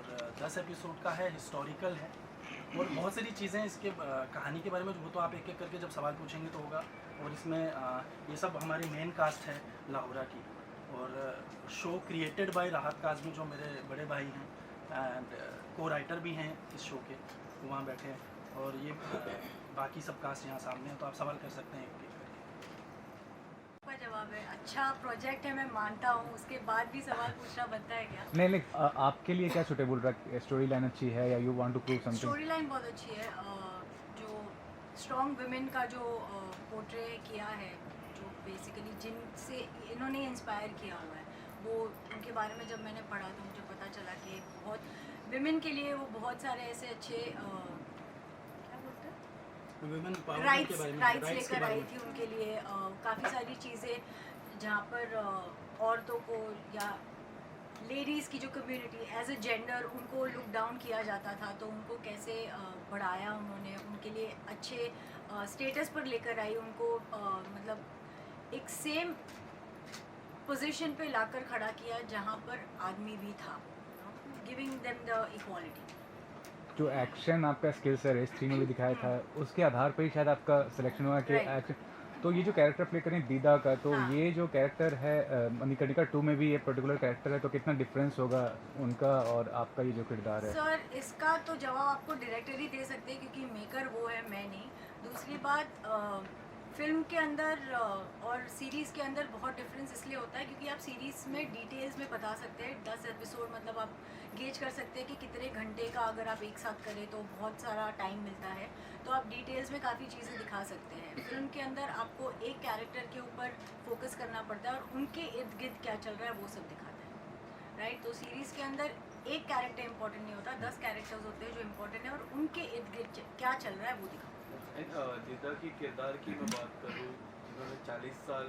और 10 एपिसोड का है, हिस्टोरिकल है और बहुत सारी चीज़ें इसके कहानी के बारे में वो तो आप एक एक करके जब सवाल पूछेंगे तो होगा। और इसमें ये सब हमारी मेन कास्ट है लाहौरा की, और शो क्रिएटेड बाय राहत काज़मी जो मेरे बड़े भाई हैं एंड को राइटर भी हैं इस शो के, वो वहाँ बैठे हैं। और ये बाकी सब कास्ट यहाँ सामने हैं, तो आप सवाल कर सकते हैं एक एक करके। का जवाब है अच्छा प्रोजेक्ट है, मैं मानता हूँ, उसके बाद भी सवाल पूछना बनता है क्या? नहीं, आपके लिए क्या सूटेबल रहा? स्टोरी लाइन अच्छी है या you want to prove something? Story line बहुत अच्छी है। जो स्ट्रॉन्ग वुमेन का जो पोर्ट्रे किया है, जो बेसिकली जिनसे इन्होंने इंस्पायर किया हुआ है, वो उनके बारे में जब मैंने पढ़ा तो मुझे पता चला कि बहुत विमेन के लिए वो बहुत सारे ऐसे अच्छे क्या बोलते हैं, वुमेन राइट्स लेकर आई थी उनके लिए। काफ़ी सारी चीज़ें जहाँ पर औरतों को या लेडीज़ की जो कम्युनिटी एज ए जेंडर उनको लुक डाउन किया जाता था, तो उनको कैसे बढ़ाया उन्होंने, उनके लिए अच्छे स्टेटस पर लेकर आई उनको, मतलब एक सेम पोजीशन पे लाकर खड़ा किया जहाँ पर आदमी भी था, गिविंग देम द इक्वालिटी। जो एक्शन आपका स्किल्स है रेस 3 में भी दिखाया था, उसके आधार पर ही शायद आपका सिलेक्शन हुआ कि एक्शन। तो ये जो कैरेक्टर प्ले करें दीदा का, तो हाँ। ये जो कैरेक्टर है मणिकर्णिका 2 में भी ये पर्टिकुलर कैरेक्टर है, तो कितना डिफरेंस होगा उनका और आपका ये जो किरदार है? सर इसका तो जवाब आपको डायरेक्टर ही दे सकते हैं क्योंकि मेकर वो है, मैं नहीं। दूसरी बात, फिल्म के अंदर और सीरीज़ के अंदर बहुत डिफरेंस इसलिए होता है क्योंकि आप सीरीज़ में डिटेल्स में बता सकते हैं। 10 एपिसोड मतलब आप गेज कर सकते हैं कि कितने घंटे का अगर आप एक साथ करें तो बहुत सारा टाइम मिलता है, तो आप डिटेल्स में काफ़ी चीज़ें दिखा सकते हैं। फिल्म के अंदर आपको एक कैरेक्टर के ऊपर फोकस करना पड़ता है और उनके इर्द गिर्द क्या चल रहा है वो सब दिखाता है, राइट। तो सीरीज़ के अंदर एक कैरेक्टर इंपॉर्टेंट नहीं होता, 10 कैरेक्टर्स होते हैं जो इंपॉर्टेंट है और उनके इर्द गिर्द क्या चल रहा है वो दिखाता है। दीदा की किरदार की मैं बात करूँ, जिन्होंने 40 साल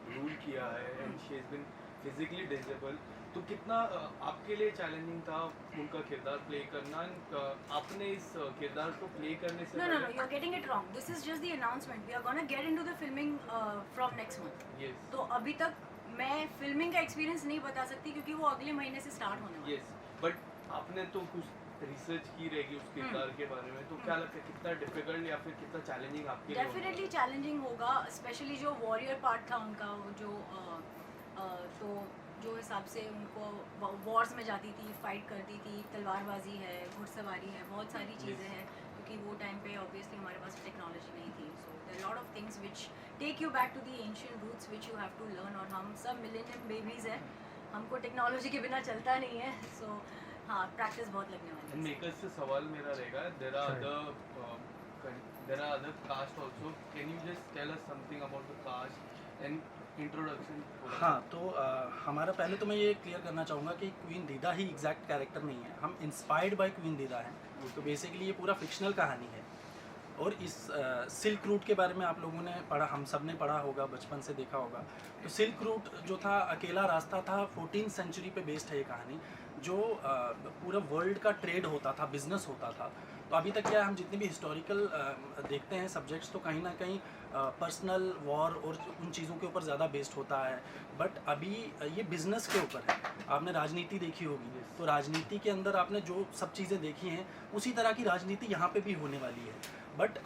रूल किया है and she is been physically disable, तो कितना आपके लिए चैलेंजिंग था उनका किरदार प्ले करना? आपने इस किरदार को प्ले करने से No, you are getting it wrong. This is just the announcement. We are gonna get into the filming from next month. Yes. तो अभी तक मैं फिल्मिंग का एक्सपीरियंस नहीं बता सकती क्योंकि वो अगले महीने से स्टार्ट होने वाला है। Yes, बट आपने तो कुछ रिसर्च की रहेगी उस किरदार के बारे में, तो क्या लगता है कितना डिफिकल्ट या फिर कितना चैलेंजिंग आपके लिए? डेफिनेटली चैलेंजिंग होगा, स्पेशली जो वॉरियर पार्ट था उनका, वो जो तो जो हिसाब से उनको वॉर्स में जाती थी, फाइट करती थी, तलवारबाजी है, घुड़सवारी है, बहुत सारी चीज़ें हैं क्योंकि वो टाइम पे ऑब्वियसली हमारे पास टेक्नोलॉजी नहीं थी। So there lot of things which take you back to the ancient roots which you have to learn. और हम सब मिलेनियम बेबीज़ हैं, हमको टेक्नोलॉजी के बिना चलता नहीं है। सो हाँ, प्रैक्टिस बहुत लगने वाली है। मेकर्स से सवाल मेरा रहेगा, there are other cast also, can you just tell us something about the cast and introduction? हाँ, तो हमारा पहले तो मैं ये क्लियर करना चाहूँगा कि क्वीन दीदा ही एग्जैक्ट कैरेक्टर नहीं है, हम इंस्पायर्ड बाय क्वीन दीदा हैं। तो बेसिकली ये पूरा फिक्शनल कहानी है। और इस सिल्क रूट के बारे में आप लोगों ने पढ़ा, हम सब ने पढ़ा होगा, बचपन से देखा होगा। तो सिल्क रूट जो था अकेला रास्ता था, 14th सेंचुरी पे बेस्ड है ये कहानी, जो पूरा वर्ल्ड का ट्रेड होता था, बिजनेस होता था। तो अभी तक क्या है, हम जितने भी हिस्टोरिकल देखते हैं सब्जेक्ट्स, तो कहीं ना कहीं पर्सनल वॉर और उन चीज़ों के ऊपर ज़्यादा बेस्ड होता है। बट अभी ये बिज़नेस के ऊपर है। आपने राजनीति देखी होगी, तो राजनीति के अंदर आपने जो सब चीज़ें देखी हैं उसी तरह की राजनीति यहाँ पे भी होने वाली है। बट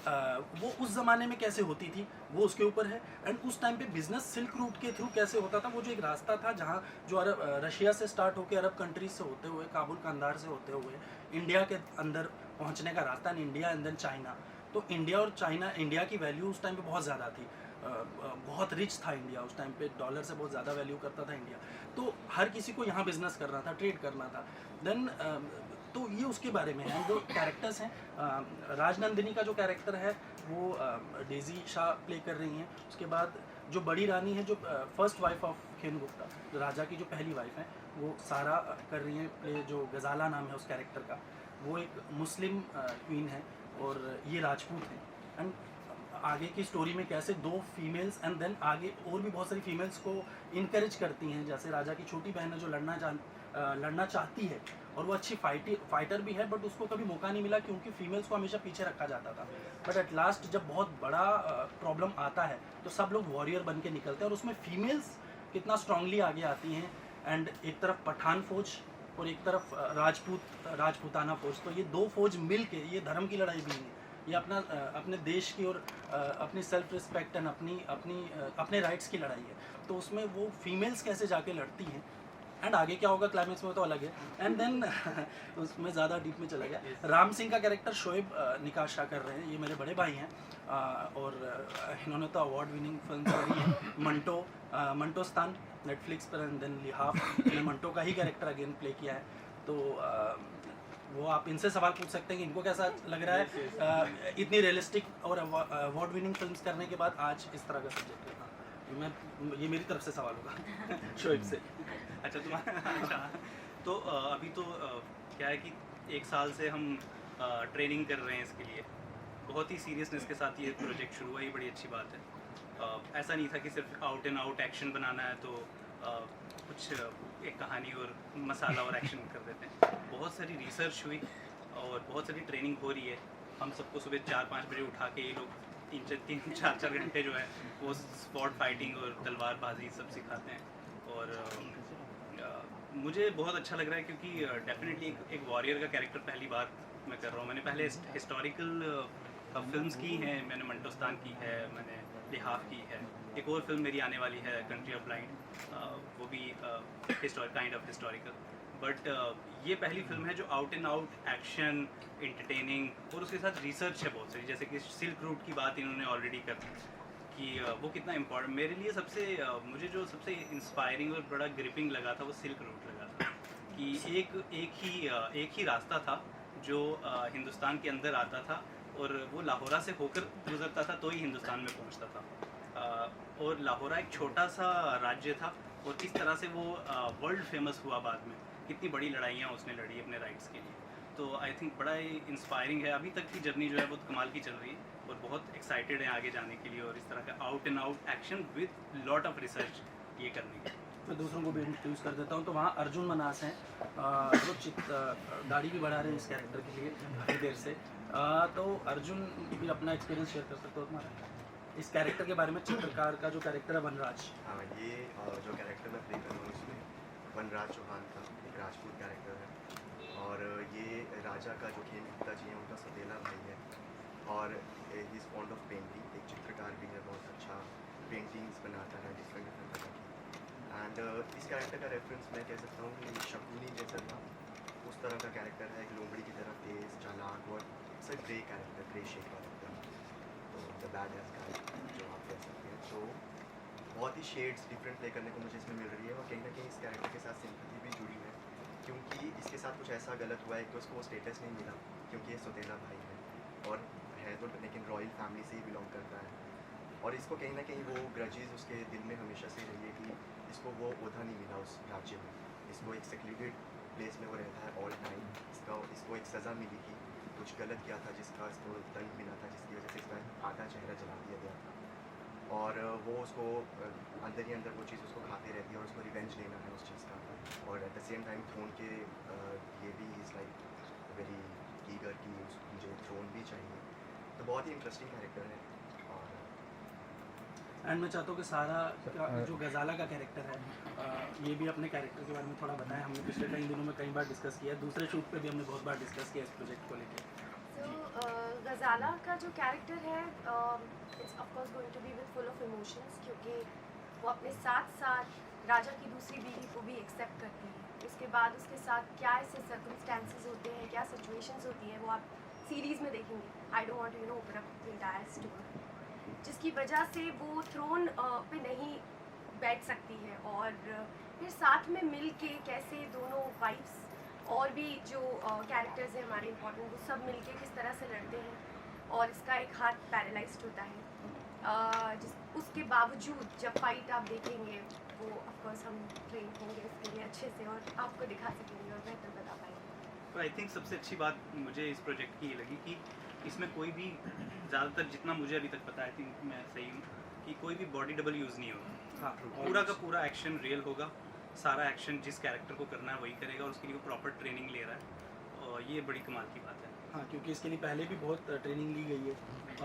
वो उस ज़माने में कैसे होती थी वो उसके ऊपर है। एंड उस टाइम पे बिज़नेस सिल्क रूट के थ्रू कैसे होता था, वो जो एक रास्ता था जहाँ जो रशिया से स्टार्ट होकर अरब कंट्रीज से होते हुए, काबुल कंधार से होते हुए इंडिया के अंदर पहुँचने का रास्ता, and India and then China. तो इंडिया और चाइना, इंडिया की वैल्यू उस टाइम पे बहुत ज़्यादा थी, बहुत रिच था इंडिया उस टाइम पे, डॉलर से बहुत ज़्यादा वैल्यू करता था इंडिया। तो हर किसी को यहाँ बिजनेस करना था, ट्रेड करना था। देन तो ये उसके बारे में है। जो कैरेक्टर्स हैं, राजनंदिनी का जो कैरेक्टर है वो डेजी शाह प्ले कर रही हैं। उसके बाद जो बड़ी रानी है, जो फर्स्ट वाइफ ऑफ खेमगुप्ता, जो राजा की जो पहली वाइफ है, वो सारा कर रही हैं प्ले, जो गजाला नाम है उस कैरेक्टर का। वो एक मुस्लिम क्वीन है और ये राजपूत हैं। एंड आगे की स्टोरी में कैसे दो फीमेल्स एंड देन आगे और भी बहुत सारी फीमेल्स को इनकरेज करती हैं। जैसे राजा की छोटी बहन है जो लड़ना चाहती है और वो अच्छी फाइटर भी है, बट उसको कभी मौका नहीं मिला क्योंकि फीमेल्स को हमेशा पीछे रखा जाता था। बट एट लास्ट जब बहुत बड़ा प्रॉब्लम आता है तो सब लोग वॉरियर बन के निकलते हैं और उसमें फीमेल्स कितना स्ट्रांगली आगे आती हैं। एंड एक तरफ पठान फौज और एक तरफ राजपूताना फौज। तो ये दो फौज मिल के, ये धर्म की लड़ाई भी नहीं है, ये अपने देश की और अपनी सेल्फ रिस्पेक्ट एंड अपने राइट्स की लड़ाई है। तो उसमें वो फीमेल्स कैसे जाके लड़ती हैं एंड आगे क्या होगा क्लाइमेक्स में तो अलग है। एंड देन उसमें ज़्यादा डीप में चला गया। राम सिंह का कैरेक्टर शोएब निकाश शाह कर रहे हैं, ये मेरे बड़े भाई हैं और इन्होंने तो अवार्ड विनिंग फिल्म करी है मंटोस्तान नेटफ्लिक्स पर, एंड देन लिहाफ ने मंटो का ही कैरेक्टर अगेन प्ले किया है। तो वो आप इनसे सवाल पूछ सकते हैं कि इनको कैसा लग रहा है इतनी रियलिस्टिक और अवार्ड विनिंग फिल्म्स करने के बाद आज इस तरह का सब्जेक्ट है। ये मेरी तरफ से सवाल होगा शोएब से। अच्छा तुम्हारा अच्छा तो अभी तो क्या है कि 1 साल से हम ट्रेनिंग कर रहे हैं इसके लिए, बहुत ही सीरियसनेस के साथ ये प्रोजेक्ट शुरू हुआ, ये बड़ी अच्छी बात है। ऐसा नहीं था कि सिर्फ आउट एंड आउट एक्शन बनाना है तो कुछ एक कहानी और मसाला और एक्शन कर देते हैं। बहुत सारी रिसर्च हुई और बहुत सारी ट्रेनिंग हो रही है। हम सबको सुबह 4-5 बजे उठा के ये लोग 3-4 घंटे जो है वो स्पॉट फाइटिंग और तलवारबाजी सब सिखाते हैं। और मुझे बहुत अच्छा लग रहा है क्योंकि डेफिनेटली एक वॉरियर का कैरेक्टर पहली बार मैं कर रहा हूँ। मैंने पहले हिस्टोरिकल फिल्म्स की हैं, मैंने मंटोस्तान की है, मैंने लिहाफ की है, एक और फिल्म मेरी आने वाली है कंट्री ऑफ ब्लाइंड, वो भी काइंड ऑफ हिस्टोरिकल। बट ये पहली फिल्म है जो out and out action, entertaining और उसके साथ रिसर्च है बहुत सारी। जैसे कि सिल्क रूट की बात इन्होंने ऑलरेडी कर दी कि वो कितना इम्पोर्टेंट मेरे लिए मुझे जो सबसे इंस्पायरिंग और बड़ा ग्रिपिंग लगा था वो सिल्क रूट लगा था कि एक ही रास्ता था जो हिंदुस्तान के अंदर आता था और वो लाहौरा से होकर गुजरता था तो ही हिंदुस्तान में पहुंचता था। और लाहौरा एक छोटा सा राज्य था और किस तरह से वो वर्ल्ड फेमस हुआ बाद में, कितनी बड़ी लड़ाइयाँ उसने लड़ी अपने राइट्स के लिए। तो आई थिंक बड़ा ही इंस्पायरिंग है। अभी तक की जर्नी जो है वो कमाल की चल रही है और बहुत एक्साइटेड है आगे जाने के लिए और इस तरह का out and out action with lot of research ये करने के। मैं दूसरों को भी इंट्रोड्यूस कर देता हूँ। तो वहाँ अर्जुन मनास हैं जो दाढ़ी भी बढ़ा रहे हैं इस कैरेक्टर के लिए काफ़ी देर से। तो अर्जुन भी अपना एक्सपीरियंस शेयर कर सकते हो तुम्हारा इस कैरेक्टर के बारे में, चित्रकार का जो कैरेक्टर है वनराज। हाँ, ये जो कैरेक्टर मैं प्ले कर रहा हूँ इसमें वनराज चौहान का एक राजपूत कैरेक्टर है और ये राजा का जो खेम पिताजी हैं उनका सतीला भाई है और he is fond of painting, एक चित्रकार भी है, बहुत अच्छा पेंटिंग्स बनाता है डिफरेंट तरह की। एंड इस कैरेक्टर का रेफरेंस मैं कह सकता हूँ कि शकुनी जैसा था उस तरह का कैरेक्टर है, एक लोमड़ी की तरह तेज चालाक और it's a grey character, grey shade character, तो द बैड एज गाय जो आप कह सकते हैं। तो बहुत ही शेड्स डिफरेंट प्ले करने को मुझे इसमें मिल रही है और कहीं ना कहीं इस कैरेक्टर के साथ सिंपैथी भी जुड़ी है क्योंकि इसके साथ कुछ ऐसा गलत हुआ है। एक तो उसको स्टेटस नहीं मिला क्योंकि ये सौतेला भाई है और है तो लेकिन रॉयल फैमिली से ही बिलोंग करता है और इसको कहीं ना कहीं वो ग्रजेस उसके दिल में हमेशा से रही है कि इसको वो ओहदा नहीं मिला उस राज्य में, इसको एक सेक्रेटेड प्लेस में वो रहता है ऑल टाइम। इसको एक सज़ा मिली थी, कुछ गलत किया था जिसका इसको दंड मिला था, जिसकी वजह से इसका आधा चेहरा जला दिया गया था और वो उसको अंदर ही अंदर वो चीज़ उसको खाते रहती है और उसको रिवेंज लेना है उस चीज़ का। और at the same time throne के ये भी इज़ लाइक वेरी ईगर कि मुझे थ्रोन भी चाहिए। तो बहुत ही इंटरेस्टिंग कैरेक्टर है। और एंड मैं चाहता हूँ कि सारा जो गजाला का कैरेक्टर है ये भी अपने कैरेक्टर के बारे में थोड़ा बताएं। हमने पिछले कई दिनों में कई बार डिस्कस किया है, दूसरे शूट पे भी हमने बहुत बार डिस्कस किया इस प्रोजेक्ट को लेकर। So, गजाला का जो कैरेक्टर है it's of course going to be with full of emotions क्योंकि वो अपने साथ साथ राजा की दूसरी बीवी को भी एक्सेप्ट करती है। उसके बाद उसके साथ क्या ऐसे सर्कमस्टेंसेस होते हैं, क्या सिचुएशंस होती हैं वो आप सीरीज़ में देखेंगे। I don't want to open up the entire story, जिसकी वजह से वो थ्रोन पे नहीं बैठ सकती है और फिर साथ में मिल के कैसे दोनों वाइफ्स और भी जो कैरेक्टर्स हैं हमारे इम्पोर्टेंट वो सब मिल के किस तरह से लड़ते हैं और इसका एक हाथ पैरालाइज्ड होता है। उसके बावजूद जब फाइट आप देखेंगे वो ऑफकोर्स हम ट्रेन होंगे इसके लिए अच्छे से और आपको दिखा सकेंगे और बेहतर बता पाएंगे। तो आई थिंक सबसे अच्छी बात मुझे इस प्रोजेक्ट की ये लगी कि इसमें कोई भी ज़्यादातर जितना मुझे अभी तक पता है, आई थिंक मैं सही हूँ कि कोई भी बॉडी डबल यूज़ नहीं होगा। हाँ, पूरा का पूरा एक्शन रियल होगा, सारा एक्शन जिस कैरेक्टर को करना है वही करेगा और उसके लिए वो प्रॉपर ट्रेनिंग ले रहा है और ये बड़ी कमाल की बात है। हाँ, क्योंकि इसके लिए पहले भी बहुत ट्रेनिंग ली गई है।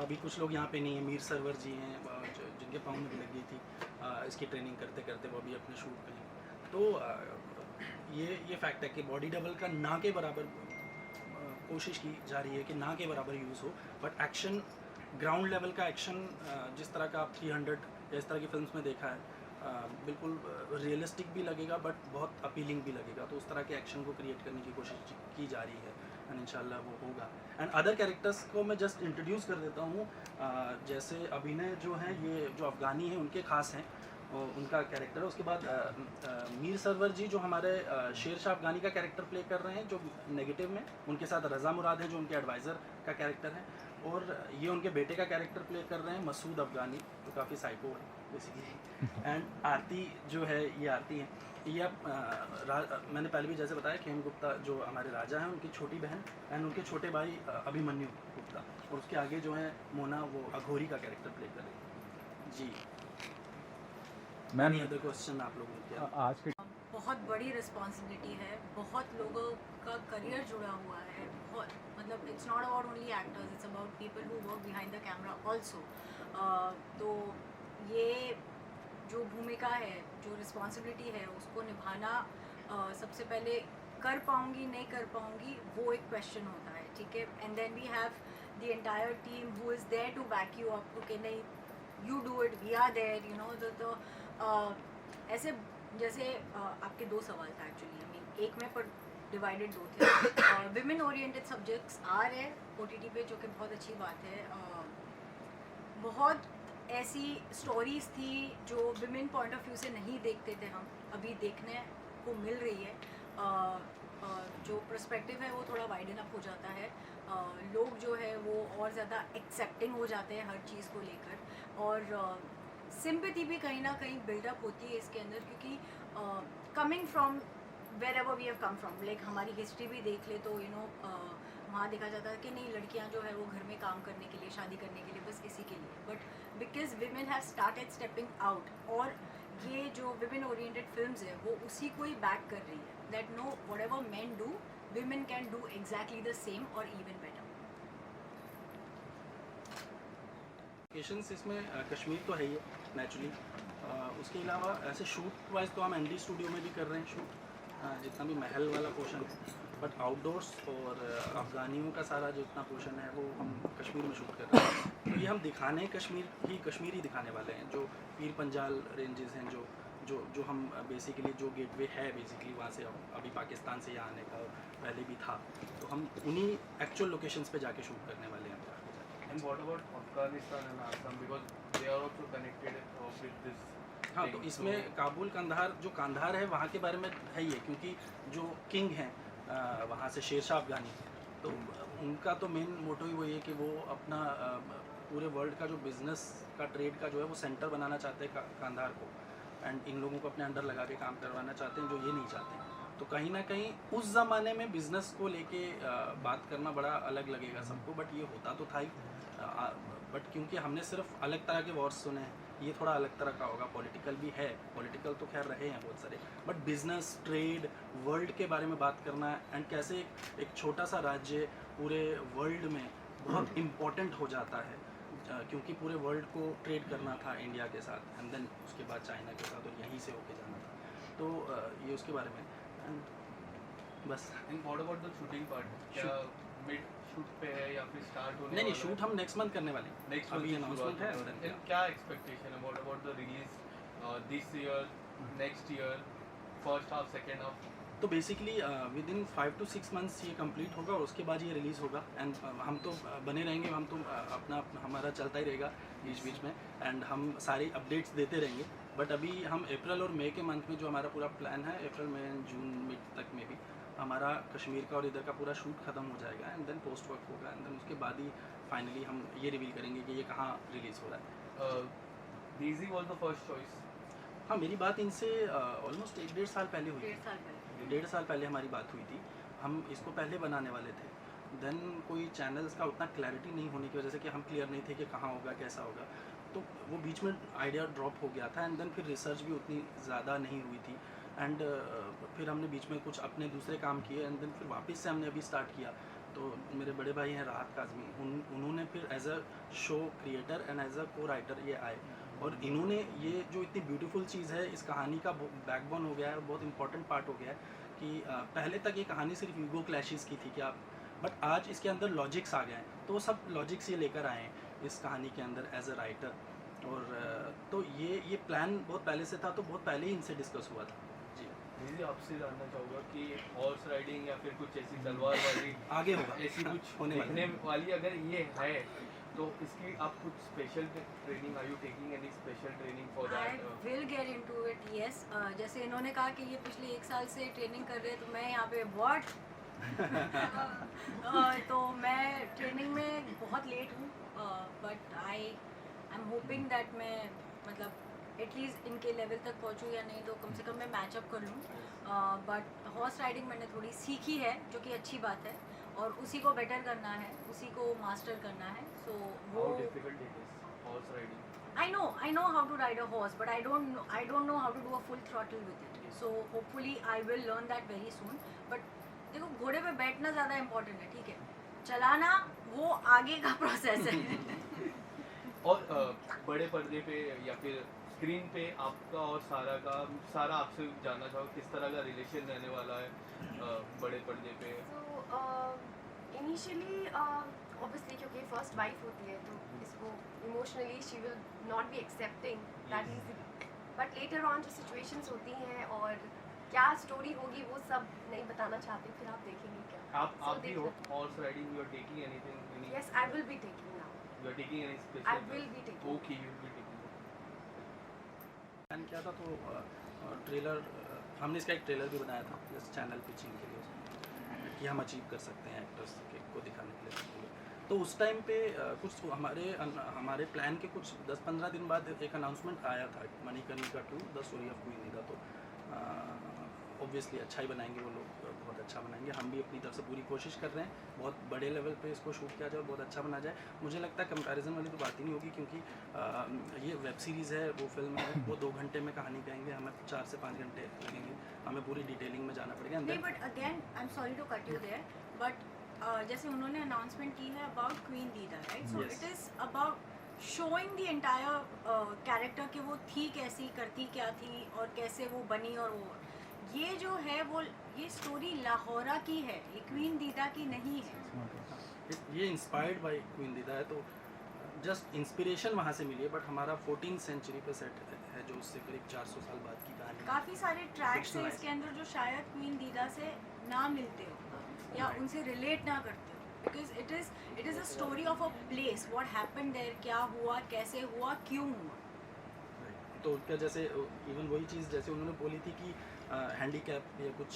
अभी कुछ लोग यहाँ पे नहीं है, मीर सरवर जी हैं जिनके पाँव में भी लग गई थी इसकी ट्रेनिंग करते करते, वो अभी अपने शूट पे हैं। तो ये फैक्ट है कि बॉडी डबल का ना के बराबर कोशिश की जा रही है कि ना के बराबर यूज़ हो, बट एक्शन ग्राउंड लेवल का एक्शन जिस तरह का आप 300 या इस तरह की फिल्म्स में देखा है बिल्कुल रियलिस्टिक भी लगेगा बट बहुत अपीलिंग भी लगेगा। तो उस तरह के एक्शन को क्रिएट करने की कोशिश की जा रही है एंड इंशाल्लाह वो होगा। एंड अदर कैरेक्टर्स को मैं जस्ट इंट्रोड्यूस कर देता हूँ। जैसे अभिनय जो हैं ये जो अफ़गानी हैं उनके ख़ास हैं और उनका कैरेक्टर है। उसके बाद मीर सरवर जी जो हमारे शेर शाह अफ़गानी का कैरेक्टर प्ले कर रहे हैं जो नेगेटिव में, उनके साथ रज़ा मुराद हैं जो उनके एडवाइज़र का कैरेक्टर है, और ये उनके बेटे का कैरेक्टर प्ले कर रहे हैं मसूद अफ़गानी जो काफ़ी साइको है बेसिकली। एंड आरती जो है ये आरती हैं, ये मैंने पहले भी जैसे बताया खेम गुप्ता जो हमारे राजा हैं उनकी छोटी बहन एंड उनके छोटे भाई अभिमन्यु गुप्ता, और उसके आगे जो है मोना वो अघोरी का कैरेक्टर प्ले कर रही है जी। मैम अदर क्वेश्चन आप लोगों के आज के बहुत बड़ी रिस्पॉन्सिबिलिटी है, बहुत लोगों का करियर जुड़ा हुआ है, बहुत मतलब it's not about only actors, it's about people who work behind the camera also. तो ये जो भूमिका है, जो रिस्पॉन्सिबिलिटी है उसको निभाना सबसे पहले कर पाऊँगी नहीं कर पाऊँगी वो एक क्वेश्चन होता है, ठीक है। And then we have the entire team who is there to back you up, okay नहीं you do it, we are there, you know. तो ऐसे जैसे आपके दो सवाल था एक्चुअली, आई मीन एक में पर डिवाइडेड दो थे। विमेन ओरिएंटेड सब्जेक्ट्स आ रहे OTT पे जो कि बहुत अच्छी बात है। बहुत ऐसी स्टोरीज थी जो विमेन पॉइंट ऑफ व्यू से नहीं देखते थे हम, अभी देखने को मिल रही है। जो पर्सपेक्टिव है वो थोड़ा वाइडन अप हो जाता है, लोग जो है वो और ज़्यादा एक्सेप्टिंग हो जाते हैं हर चीज़ को लेकर, और सिंपैथी भी कहीं ना कहीं बिल्डअप होती है इसके अंदर, क्योंकि coming from wherever we have come from, like हमारी हिस्ट्री भी देख ले तो यू नो वहाँ देखा जाता है कि नहीं लड़कियाँ जो है वो घर में काम करने के लिए, शादी करने के लिए, बस इसी के लिए। But because women have started stepping out, और ये जो विमेन ओरिएंटेड फिल्म्स है वो उसी को ही बैक कर रही है, that know what ever man do women can do exactly the same और इवन बेटर। लोकेशंस इसमें कश्मीर तो है ही नेचुरली, उसके अलावा ऐसे शूट वाइज तो हम एनडी स्टूडियो में भी कर रहे हैं शूट, जितना भी महल वाला पोर्शन है, बट आउटडोर्स और अफ़गानियों का सारा जितना पोर्शन है वो हम कश्मीर में शूट कर रहे हैं। तो ये हम दिखाने कश्मीर ही दिखाने वाले हैं, जो पीर पंजाल रेंजेस हैं, जो हम बेसिकली जो गेटवे है बेसिकली वहाँ से अभी पाकिस्तान से यहाँ आने का पहले भी था, तो हम उन्हीं एक्चुअल लोकेशंस पे जाके शूट करने वाले हैं। And what about Afghanistan and Assam, because they are also connected with this हाँ, thing. तो इसमें काबुल कंधार जो कांधार है वहाँ के बारे में है ही है, क्योंकि जो किंग हैं वहाँ से शेर शाह अफ़गानी, तो उनका तो मेन मोटो ही वही है कि वो अपना पूरे वर्ल्ड का जो बिज़नेस का ट्रेड का जो है वो सेंटर बनाना चाहते हैं कांधार को, एंड इन लोगों को अपने अंडर लगा के काम करवाना चाहते हैं जो ये नहीं चाहते हैं। तो कहीं ना कहीं उस ज़माने में बिज़नेस को लेके बात करना बड़ा अलग लगेगा सबको, बट ये होता तो था ही, बट क्योंकि हमने सिर्फ अलग तरह के वॉर्स सुने हैं, ये थोड़ा अलग तरह का होगा। पॉलिटिकल भी है, पॉलिटिकल तो खैर रहे हैं बहुत सारे, बट बिजनेस ट्रेड वर्ल्ड के बारे में बात करना, एंड कैसे एक छोटा सा राज्य पूरे वर्ल्ड में बहुत इम्पोर्टेंट हो जाता है, क्योंकि पूरे वर्ल्ड को ट्रेड करना था इंडिया के साथ, एंड देन उसके बाद चाइना के साथ, और यहीं से होके जाना था। तो ये उसके बारे में, एंड बस। And what about the shooting part? क्या mid shoot पे है या फिर start होने नहीं, वाला शूट है? हम नेक्स्ट मंथ करने वाले हैं, Next अभी month की अनाउंसमेंट शुरुआत है। होने and वाली है। then, And क्या expectation है? What about the release this year, next year, first half, second half? तो basically with in 5 to 6 months ये कंप्लीट होगा और उसके बाद ये रिलीज़ होगा, एंड हम तो बने रहेंगे, हम तो हमारा चलता ही रहेगा बीच बीच में, एंड हम सारी अपडेट्स देते रहेंगे। बट अभी हम अप्रैल और मई के मंथ में जो हमारा पूरा प्लान है, अप्रैल मई जून मिड तक में भी हमारा कश्मीर का और इधर का पूरा शूट ख़त्म हो जाएगा, एंड देन पोस्ट वर्क होगा, एंड देन उसके बाद ही फाइनली हम ये रिवील करेंगे कि ये कहाँ रिलीज़ हो रहा है। DZ was the first choice. हाँ, मेरी बात इनसे ऑलमोस्ट 1-1.5 साल पहले हुई थी। 1.5 साल पहले 1.5 साल पहले हमारी बात हुई थी, हम इसको पहले बनाने वाले थे, देन कोई चैनल्स का उतना क्लैरिटी नहीं होने की वजह से कि हम क्लियर नहीं थे कि कहाँ होगा कैसा होगा, तो वो बीच में आइडिया ड्रॉप हो गया था, एंड देन फिर रिसर्च भी उतनी ज़्यादा नहीं हुई थी, एंड फिर हमने बीच में कुछ अपने दूसरे काम किए, एंड देन फिर वापस से हमने अभी स्टार्ट किया। तो मेरे बड़े भाई हैं राहत काज़मी, उन्होंने फिर as a show creator and as a cowriter ये आए, और इन्होंने ये जो इतनी ब्यूटीफुल चीज़ है, इस कहानी का बैकबोन हो गया है, बहुत इंपॉर्टेंट पार्ट हो गया है कि पहले तक ये कहानी सिर्फ ईगो क्लैशेस की थी कि आप, बट आज इसके अंदर लॉजिक्स आ गए हैं, तो वो सब लॉजिक्स ये लेकर आए हैं इस कहानी के अंदर एज अ राइटर। और तो ये प्लान बहुत पहले से था, तो बहुत पहले ही इनसे डिस्कस हुआ था जी। दीदी आपसे जानना चाहूँगा कि हॉर्स राइडिंग या फिर कुछ ऐसी तलवार वाली आगे होगा ऐसी कुछ होने वाला देखने वाली अगर ये है तो इसकी आप कुछ special training, are you taking any special training for I that? Will get into it, yes. जैसे इन्होंने कहा कि ये पिछले 1 साल से ट्रेनिंग कर रहे हैं, तो मैं यहाँ पे व्हाट तो मैं ट्रेनिंग में बहुत लेट हूँ, but I am hoping that मैं मतलब एटलीस्ट इनके लेवल तक पहुँचूँ, या नहीं तो कम से कम मैं मैचअप कर लूँ। बट हॉर्स राइडिंग मैंने थोड़ी सीखी है, जो कि अच्छी बात है, और उसी को बेटर करना है, उसी को मास्टर करना है। सो वो how difficult it is horse riding? I know how to ride a horse, but I don't know how to do a full throttle with it. So hopefully I will learn that very soon. But देखो, घोड़े पे बैठना ज़्यादा important है, ठीक है, चलाना वो आगे का प्रोसेस है। और बड़े पर्दे पे या फिर स्क्रीन पे आपका और सारा आपसे जानना चाहूँगा किस तरह का रिलेशन रहने वाला है बड़े पर्दे पे? तो इनिशियली ऑब्वियसली क्योंकि फर्स्ट वाइफ होती है तो इसको emotionally she will not be accepting that is, but later on जो सिचुएशंस होती हैं और क्या स्टोरी होगी वो सब नहीं बताना चाहते, फिर आप देखेंगे क्या। आप भी horse riding you are taking anything? Yes, I will be taking now, you are taking any I special? Will be taking. Okay, you will be taking. Plan किया था, तो ट्रेलर हमने इसका एक ट्रेलर भी बनाया था जस्ट चैनल पिचिंग के लिए, कि हम अचीव कर सकते हैं एक्टर्स को दिखाने के लिए सबको। तो उस टाइम पे कुछ हमारे प्लान के कुछ 10-15 दिन बाद एक अनाउंसमेंट आया था, Manikarnika 2 the story of queen Nida. तो ऑब्वियसली अच्छा ही बनाएंगे वो लोग, बहुत अच्छा बनाएंगे। हम भी अपनी तरफ से पूरी कोशिश कर रहे हैं, बहुत बड़े लेवल पे इसको शूट किया जाए और बहुत अच्छा बना जाए। मुझे लगता है कंपैरिजन वाली तो बात ही नहीं होगी, क्योंकि ये वेब सीरीज़ है, वो फिल्म है, वो 2 घंटे में कहानी कहेंगे, हमें 4 से 5 घंटे लगेंगे, हमें पूरी डिटेलिंग में जाना पड़ेगा। नहीं, but again I am sorry to cut you there, but जैसे उन्होंने अनाउंसमेंट की है about Queen Didda, right? So Yes. It is about showing the entire character कि वो थी कैसी, करती क्या थी, और कैसे वो बनी। और वो ये जो है वो ये स्टोरी लाहौरा की है, ये क्वीन दीदा की नहीं है। ये इंस्पायर्ड बाय क्वीन दीदा है, तो जस्ट इंस्पिरेशन वहाँ से मिली है, बट हमारा 14th सेंचुरी पे सेट है, जो उससे करीब 400 साल बाद की कहानी है। काफ़ी सारे ट्रैक्स हैं Fictionalized. इसके अंदर जो शायद क्वीन दीदा से ना मिलते हो या Right. उनसे रिलेट ना करते हो, because it is a story of a place, what happened there, क्या हुआ, कैसे हुआ, क्यों हुआ। तो क्या जैसे इवन वही चीज़ जैसे उन्होंने बोली थी कि हैंडीकैप या कुछ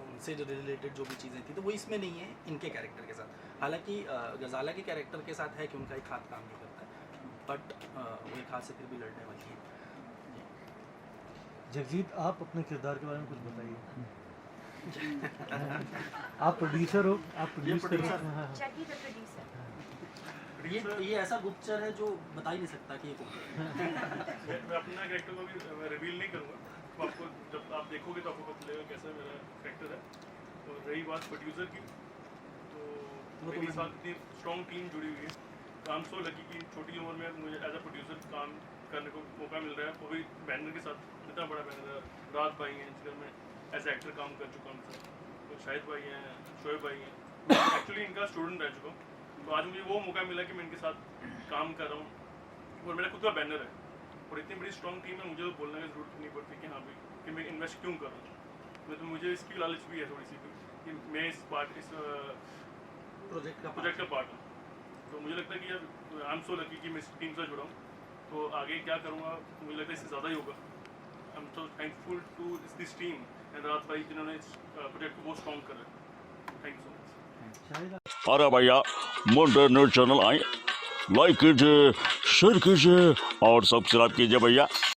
उनसे जो रिलेटेड जो भी चीज़ें थी, तो वो इसमें नहीं है इनके कैरेक्टर के साथ। हालांकि गजाला के कैरेक्टर के साथ है कि उनका एक हाथ काम नहीं करता है, बट वो एक हाथ से फिर भी लड़ने वाली है। जगजीत, आप अपने किरदार के बारे में कुछ बताइए। आप प्रोड्यूसर हो, आप प्रोड्यूस कर रहे producer। हैं। जैकी द प्रोड्यूसर। ये ऐसा गुप्तचर है जो बता ही नहीं सकता कि ये कौन है। मैं अपना कैरेक्टर को भी रिवील नहीं करूँगा, तो आपको जब आप देखोगे तो आपको पता चलेगा कैसा मेरा कैरेक्टर है। तो रही बात प्रोड्यूसर की, तो मेरे साथ इतनी स्ट्रॉन्ग टीम जुड़ी हुई है। आई एम सो लकी कि छोटी उम्र में मुझे एज अ प्रोड्यूसर काम करने को मौका मिल रहा है, वो भी बैनर के साथ। इतना बड़ा बैनर है, रात भाई हैं जिसका मैं एज एक्टर काम कर चुका हूँ, तो शाहिद भाई हैं, शोएब भाई हैं, मैं एक्चुअली इनका स्टूडेंट रह चुका हूँ। तो आज मुझे वो मौका मिला कि मैं इनके साथ काम कर रहा हूँ, और मेरा खुद का बैनर है, और इतनी बड़ी स्ट्रॉन्ग टीम है, मुझे तो बोलने की ज़रूरत नहीं पड़ती कि हाँ भाई कि मैं इन्वेस्ट क्यों कर रहा हूँ। मैं तो मुझे इसकी लालच भी है थोड़ी सी कि मैं इस प्रोजेक्ट का पार्ट हूँ। तो मुझे लगता है कि यार आई एम सो लकी कि मैं इस टीम से जुड़ा हूँ। तो आगे क्या करूँगा मुझे लगता है इससे ज़्यादा ही होगा। I am so thankful to this team and रात भाई जिन्होंने इस प्रोजेक्ट को बहुत स्ट्रॉन्ग कर रहे हैं। Thank you so much. अरे भैया मुंडे न्यूज चैनल आए, लाइक कीजिए, शेयर कीजिए और सब्सक्राइब कीजिए भैया।